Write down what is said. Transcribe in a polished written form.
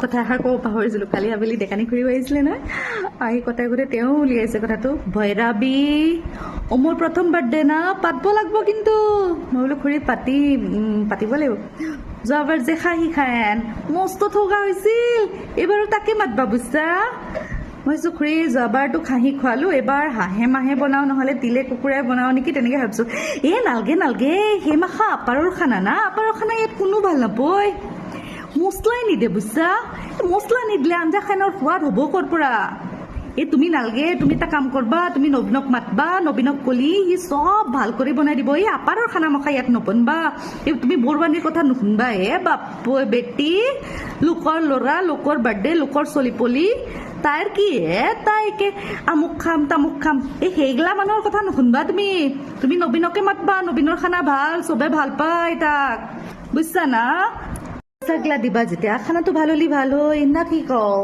কথা এষাৰ ক'ব পাহৰিছিলোঁ। কালি আবেলি ডেকানি খুৰীও আহিছিলে নহয়, আহি কথাই গোটেই তেওঁ উলিয়াইছে কথাটো, ভৈৰাবী মোৰ প্ৰথম বাৰ্থডে না, পাতিব লাগিব কিন্তু। মই বোলো খুৰী পাতিব লাগিব। যোৱাবাৰ যে খাহী খায়েন মস্ত ঠগা হৈছিল, এইবাৰো তাকে মাতবা বুজছা। মই কৈছোঁ খুৰী যোৱাবাৰতো খাহী খোৱালোঁ, এইবাৰ হাঁহে মাহে বনাওঁ নহ'লে তিলে কুকুৰাই বনাওঁ নেকি তেনেকৈ ভাবিছোঁ। নালগে সেই মাখা আপাৰৰ খানা না, আপাৰৰ খানা ইয়াত কোনো ভাল নাপায়, মছলাই নিদে বুজছা। মছলা নিদিলে আঞ্জাখানৰ সোৱাদ হ'ব ক'ৰ পৰা। তুমি নালগে, তুমি এটা কাম কৰবা, তুমি নবীনক মাতবা, নবীনক কলি সি চব ভাল কৰি বনাই দিব। এই আপাৰৰ খানা মখা ইয়াত নবনবা, তুমি বৰবানীৰ কথা নুশুনবা হে বাপ বেটি। লোকৰ ল'ৰা, লোকৰ বাৰ্থডে, লোকৰ চলি পলি, তাইৰ কি হে, তাইকে আমুক খাম তামুক খাম, সেইগিলা মানুহৰ কথা নুশুনবা তুমি নবীনকে মাতবা, নবীনৰ খানা ভাল, চবে ভাল পায় তাক, বুজছা না। পইচাগিলা দিবা যেতিয়া খানাটো ভাল হ'লি ভাল হয় না, কি কওঁ।